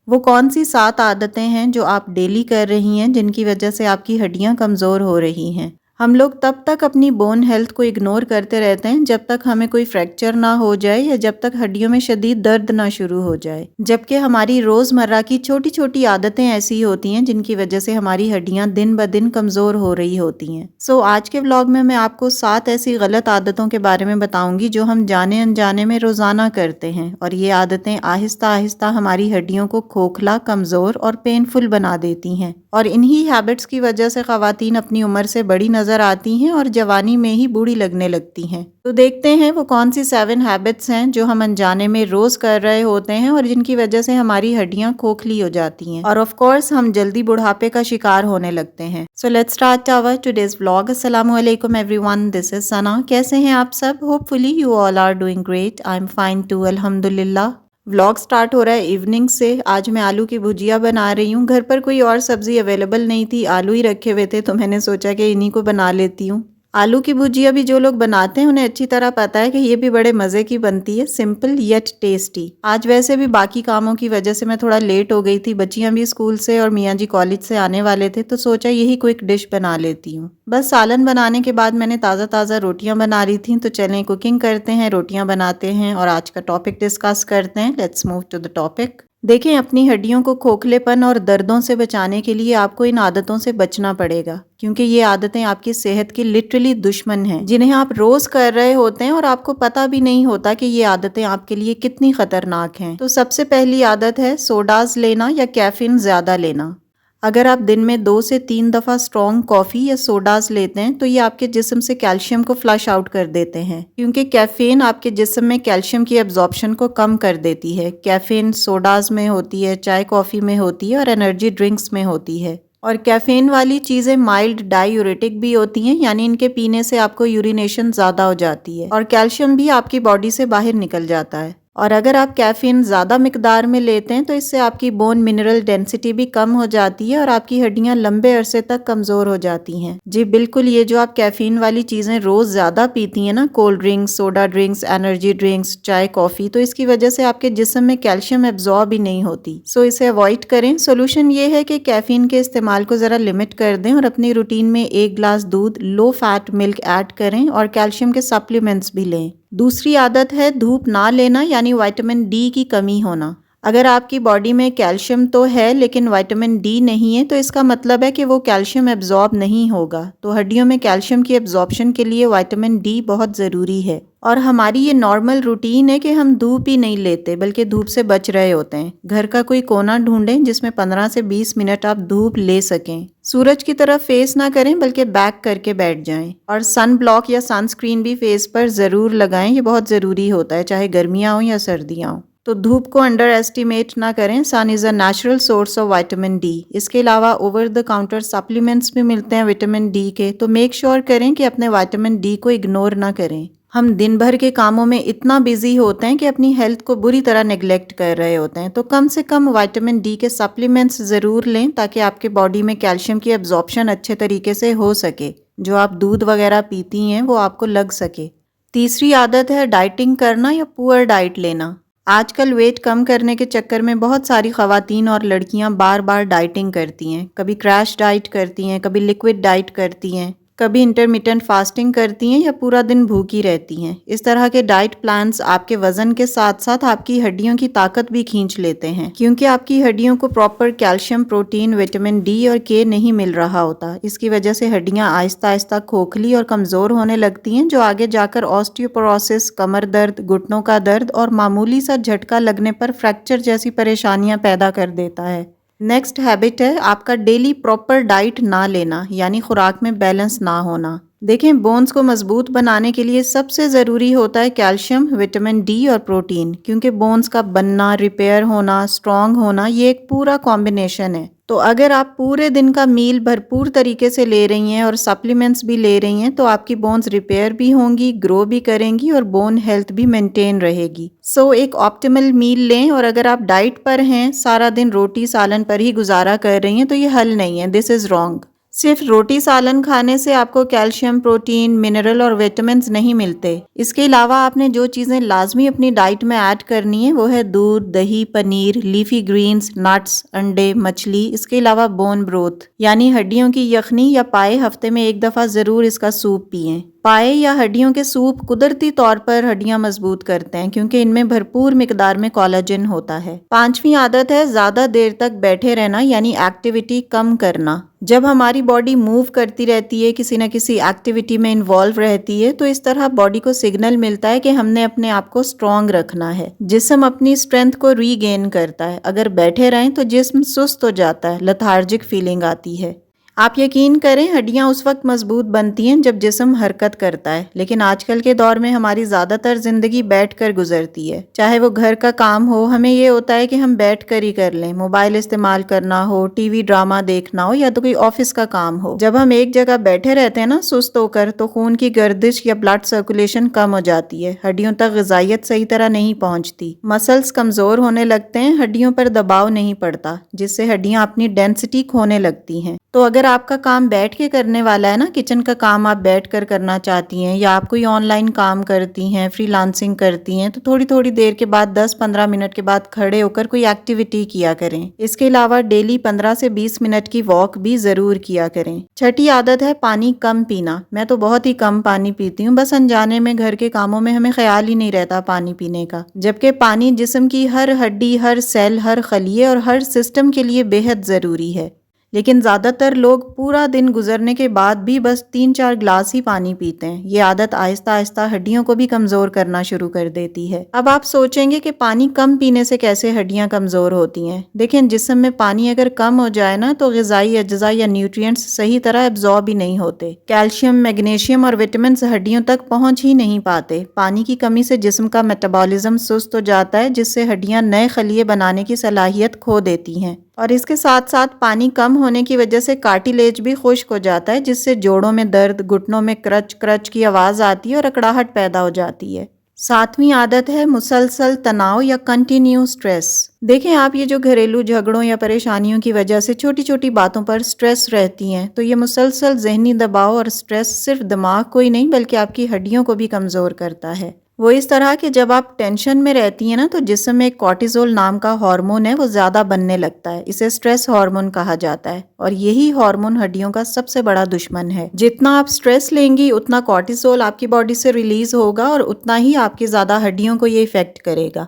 वो कौन सी 7 आदतें हैं जो आप डेली कर रही हैं जिनकी वजह से आपकी हड्डियां कमज़ोर हो रही हैं। हम लोग तब तक अपनी बोन हेल्थ को इग्नोर करते रहते हैं जब तक हमें कोई फ्रैक्चर ना हो जाए या जब तक हड्डियों में शदीद दर्द ना शुरू हो जाए, जबकि हमारी रोज़मर्रा की छोटी छोटी आदतें ऐसी होती हैं जिनकी वजह से हमारी हड्डियां दिन ब दिन कमज़ोर हो रही होती हैं। सो आज के व्लॉग में मैं आपको 7 ऐसी गलत आदतों के बारे में बताऊंगी जो हम जाने अनजाने में रोज़ाना करते हैं, और ये आदतें आहिस्ता आहिस्ता हमारी हड्डियों को खोखला, कमज़ोर और पेनफुल बना देती हैं। और इन्हीं हैबिट्स की वजह से ख़वातीन अपनी उम्र से बड़ी नज़र आती हैं और जवानी में ही बूढ़ी लगने लगती हैं। तो देखते हैं वो कौन सी 7 हैबिट्स हैं जो हम अनजाने में रोज़ कर रहे होते हैं और जिनकी वजह से हमारी हड्डियां खोखली हो जाती हैं और ऑफ कोर्स हम जल्दी बुढ़ापे का शिकार होने लगते हैं। So let's start our today's vlog. अस्सलाम वालेकुम एवरीवन, दिस इज सना। कैसे हैं आप सब? Hopefully you all are doing great. I am fine too, अल्हम्दुलिल्लाह। व्लॉग स्टार्ट हो रहा है इवनिंग से। आज मैं आलू की भुजिया बना रही हूँ। घर पर कोई और सब्जी अवेलेबल नहीं थी, आलू ही रखे हुए थे, तो मैंने सोचा कि इन्हीं को बना लेती हूँ। आलू की भुजिया भी जो लोग बनाते हैं उन्हें अच्छी तरह पता है कि ये भी बड़े मज़े की बनती है, सिंपल येट टेस्टी। आज वैसे भी बाकी कामों की वजह से मैं थोड़ा लेट हो गई थी। बच्चियां भी स्कूल से और मियाँ जी कॉलेज से आने वाले थे, तो सोचा यही क्विक डिश बना लेती हूँ। बस सालन बनाने के बाद मैंने ताज़ा ताज़ा रोटियां बना रही थी, तो चलें कुकिंग करते हैं, रोटियां बनाते हैं और आज का टॉपिक डिस्कस करते हैं। Let's move to the topic. देखें, अपनी हड्डियों को खोखलेपन और दर्दों से बचाने के लिए आपको इन आदतों से बचना पड़ेगा, क्योंकि ये आदतें आपकी सेहत की लिटरली दुश्मन हैं, जिन्हें आप रोज कर रहे होते हैं और आपको पता भी नहीं होता कि ये आदतें आपके लिए कितनी खतरनाक हैं। तो सबसे पहली आदत है सोडाज लेना या कैफीन ज्यादा लेना। अगर आप दिन में 2 से 3 दफ़ा स्ट्रॉन्ग कॉफ़ी या सोडाज लेते हैं तो ये आपके जिस्म से कैल्शियम को फ्लश आउट कर देते हैं, क्योंकि कैफ़ीन आपके जिस्म में कैल्शियम की एब्जॉर्प्शन को कम कर देती है। कैफ़ीन सोडाज में होती है, चाय कॉफ़ी में होती है और एनर्जी ड्रिंक्स में होती है। और कैफ़ीन वाली चीज़ें माइल्ड डायूरेटिक भी होती हैं, यानी इनके पीने से आपको यूरिनेशन ज़्यादा हो जाती है और कैल्शियम भी आपकी बॉडी से बाहर निकल जाता है। और अगर आप कैफ़ीन ज़्यादा मिकदार में लेते हैं तो इससे आपकी बोन मिनरल डेंसिटी भी कम हो जाती है और आपकी हड्डियां लंबे अरसे तक कमज़ोर हो जाती हैं। जी बिल्कुल, ये जो आप कैफ़ीन वाली चीज़ें रोज़ ज़्यादा पीती हैं ना, cold drinks, soda drinks, energy drinks, चाय, कॉफ़ी, तो इसकी वजह से आपके जिस्म में कैल्शियम एब्जॉर्ब ही नहीं होती। सो इसे अवॉइड करें। सोल्यूशन ये है कि कैफ़ीन के इस्तेमाल को ज़रा लिमिट कर दें और अपनी रूटीन में 1 गिलास दूध, लो फैट मिल्क ऐड करें और कैल्शियम के सप्लीमेंट्स भी लें। दूसरी आदत है धूप ना लेना, यानी विटामिन डी की कमी होना। अगर आपकी बॉडी में कैल्शियम तो है लेकिन विटामिन डी नहीं है, तो इसका मतलब है कि वो कैल्शियम एब्जॉर्ब नहीं होगा। तो हड्डियों में कैल्शियम की एब्जॉर्प्शन के लिए विटामिन डी बहुत ज़रूरी है। और हमारी ये नॉर्मल रूटीन है कि हम धूप ही नहीं लेते बल्कि धूप से बच रहे होते हैं। घर का कोई कोना ढूंढें जिसमें 15 से 20 मिनट आप धूप ले सकें। सूरज की तरफ फेस ना करें बल्कि बैक करके बैठ जाएं। और सन ब्लॉक या सनस्क्रीन भी फेस पर ज़रूर लगाएं, ये बहुत ज़रूरी होता है, चाहे गर्मियाँ हो या सर्दियाँ हो। तो धूप को अंडर एस्टिमेट ना करें। Sun is a natural source of vitamin D. इसके अलावा ओवर द काउंटर सप्लीमेंट्स भी मिलते हैं विटामिन डी के, तो मेक श्योर करें कि अपने विटामिन डी को इग्नोर ना करें। हम दिन भर के कामों में इतना बिजी होते हैं कि अपनी हेल्थ को बुरी तरह नेग्लेक्ट कर रहे होते हैं, तो कम से कम विटामिन डी के सप्लीमेंट्स ज़रूर लें ताकि आपके बॉडी में कैल्शियम की एब्जॉर्प्शन अच्छे तरीके से हो सके, जो आप दूध वगैरह पीती हैं वो आपको लग सके। तीसरी आदत है डाइटिंग करना या पुअर डाइट लेना। आजकल वेट कम करने के चक्कर में बहुत सारी खवातीन और लड़कियां बार बार डाइटिंग करती हैं। कभी क्रैश डाइट करती हैं, कभी लिक्विड डाइट करती हैं, कभी इंटरमिटेंट फास्टिंग करती हैं या पूरा दिन भूखी रहती हैं। इस तरह के डाइट प्लान्स आपके वजन के साथ साथ आपकी हड्डियों की ताकत भी खींच लेते हैं, क्योंकि आपकी हड्डियों को proper calcium, protein, vitamin D और के नहीं मिल रहा होता। इसकी वजह से हड्डियां आहिस्ता आहिस्ता खोखली और कमज़ोर होने लगती हैं, जो आगे जाकर ऑस्टियोपोरोसिस, कमर दर्द, घुटनों का दर्द और मामूली सा झटका लगने पर फ्रैक्चर जैसी परेशानियां पैदा कर देता है। नेक्स्ट हैबिट है आपका डेली प्रॉपर डाइट ना लेना, यानी खुराक में बैलेंस ना होना। देखें, बोन्स को मजबूत बनाने के लिए सबसे ज़रूरी होता है कैल्शियम, विटामिन डी और प्रोटीन, क्योंकि बोन्स का बनना, रिपेयर होना, स्ट्रॉन्ग होना, ये एक पूरा कॉम्बिनेशन है। तो अगर आप पूरे दिन का मील भरपूर तरीके से ले रही हैं और सप्लीमेंट्स भी ले रही हैं, तो आपकी बोन्स रिपेयर भी होंगी, ग्रो भी करेंगी और बोन हेल्थ भी मेंटेन रहेगी। सो एक ऑप्टिमल मील लें। और अगर आप डाइट पर हैं, सारा दिन रोटी सालन पर ही गुजारा कर रही हैं, तो ये हल नहीं है, दिस इज़ रॉन्ग। सिर्फ रोटी सालन खाने से आपको कैल्शियम, प्रोटीन, मिनरल और विटामिन्स नहीं मिलते। इसके अलावा आपने जो चीज़ें लाजमी अपनी डाइट में ऐड करनी है वो है दूध, दही, पनीर, लीफी ग्रीन्स, नट्स, अंडे, मछली। इसके अलावा बोन ब्रोथ यानी हड्डियों की यखनी या पाए हफ्ते में एक दफ़ा ज़रूर इसका सूप पिएं। पाए या हड्डियों के सूप कुदरती तौर पर हड्डियां मजबूत करते हैं क्योंकि इनमें भरपूर मिकदार में कोलाजन होता है। 5वीं आदत है ज़्यादा देर तक बैठे रहना यानी एक्टिविटी कम करना। जब हमारी बॉडी मूव करती रहती है, किसी न किसी एक्टिविटी में इन्वॉल्व रहती है, तो इस तरह बॉडी को सिग्नल मिलता है कि हमने अपने आप को स्ट्रॉन्ग रखना है। जिस्म अपनी स्ट्रेंथ को रीगेन करता है। अगर बैठे रहें तो जिस्म सुस्त हो जाता है, लेथार्जिक फीलिंग आती है। आप यकीन करें हड्डियां उस वक्त मजबूत बनती हैं जब जिस्म हरकत करता है, लेकिन आजकल के दौर में हमारी ज़्यादातर ज़िंदगी बैठकर गुजरती है। चाहे वो घर का काम हो, हमें ये होता है कि हम बैठ कर ही कर लें। मोबाइल इस्तेमाल करना हो, टीवी ड्रामा देखना हो या तो कोई ऑफिस का काम हो। जब हम एक जगह बैठे रहते हैं ना सुस्त होकर, तो खून की गर्दिश या ब्लड सर्कुलेशन कम हो जाती है। हड्डियों तक ग़िज़ाइयत सही तरह नहीं पहुँचती। मसल्स कमज़ोर होने लगते हैं, हड्डियों पर दबाव नहीं पड़ता, जिससे हड्डियाँ अपनी डेंसिटी खोने लगती हैं। तो अगर आपका काम बैठ के करने वाला है ना, किचन का काम आप बैठ कर करना चाहती हैं या आप कोई ऑनलाइन काम करती हैं, फ्रीलांसिंग करती हैं, तो थोड़ी थोड़ी देर के बाद 10-15 मिनट के बाद खड़े होकर कोई एक्टिविटी किया करें। इसके अलावा डेली 15 से 20 मिनट की वॉक भी ज़रूर किया करें। छठी आदत है पानी कम पीना। मैं तो बहुत ही कम पानी पीती हूँ, बस अनजाने में घर के कामों में हमें ख्याल ही नहीं रहता पानी पीने का। जबकि पानी जिस्म की हर हड्डी, हर सेल, हर खलिए और हर सिस्टम के लिए बेहद ज़रूरी है। लेकिन ज़्यादातर लोग पूरा दिन गुजरने के बाद भी बस 3-4 गिलास ही पानी पीते हैं। ये आदत आहिस्ता आहिस्ता हड्डियों को भी कमज़ोर करना शुरू कर देती है। अब आप सोचेंगे कि पानी कम पीने से कैसे हड्डियां कमज़ोर होती हैं। देखें, जिस्म में पानी अगर कम हो जाए ना तो ग़िज़ाई अज्जा या न्यूट्रिएंट्स सही तरह एब्जॉर्ब ही नहीं होते। कैल्शियम, मैग्नीशियम और विटामिन हड्डियों तक पहुँच ही नहीं पाते। पानी की कमी से जिस्म का मेटाबॉलिज्म सुस्त हो जाता है, जिससे हड्डियाँ नए खलिए बनाने की सलाहियत खो देती हैं। और इसके साथ साथ पानी कम होने की वजह से कार्टिलेज भी खुश्क हो जाता है, जिससे जोड़ों में दर्द, घुटनों में क्रच क्रच की आवाज़ आती है और अकड़ाहट पैदा हो जाती है। 7वीं आदत है मुसलसल तनाव या कंटिन्यू स्ट्रेस। देखें, आप ये जो घरेलू झगड़ों या परेशानियों की वजह से छोटी छोटी बातों पर स्ट्रेस रहती हैं, तो ये मुसलसल जहनी दबाव और स्ट्रेस सिर्फ दिमाग को ही नहीं बल्कि आपकी हड्डियों को भी कमज़ोर करता है। वो इस तरह कि जब आप टेंशन में रहती हैं ना तो जिस्म में एक कॉर्टिसोल नाम का हार्मोन है, वो ज़्यादा बनने लगता है। इसे स्ट्रेस हार्मोन कहा जाता है और यही हार्मोन हड्डियों का सबसे बड़ा दुश्मन है। जितना आप स्ट्रेस लेंगी उतना कॉर्टिसोल आपकी बॉडी से रिलीज होगा और उतना ही आपकी ज़्यादा हड्डियों को ये इफेक्ट करेगा।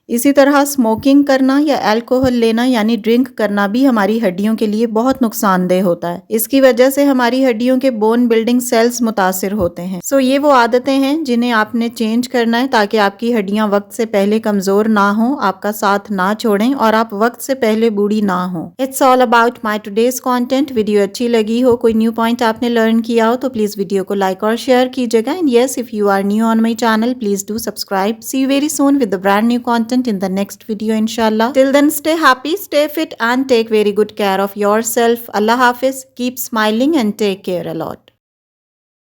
इसी तरह स्मोकिंग करना या अल्कोहल लेना यानी ड्रिंक करना भी हमारी हड्डियों के लिए बहुत नुकसानदेह होता है। इसकी वजह से हमारी हड्डियों के बोन बिल्डिंग सेल्स मुतासिर होते हैं। सो ये वो आदतें हैं जिन्हें आपने चेंज करना है ताकि आपकी हड्डियां वक्त से पहले कमजोर ना हो, आपका साथ ना छोड़ें और आप वक्त से पहले बूढ़ी ना हो। It's all about my today's content. Video अच्छी लगी हो, कोई न्यू पॉइंट आपने लर्न किया हो तो प्लीज वीडियो को लाइक और शेयर कीजिएगा। And yes, if you are new on my channel please do subscribe. See you very soon with the brand new content in the next video inshallah. Till then, stay happy, stay fit and take very good care of yourself. Allah Hafiz. Keep smiling and take care a lot.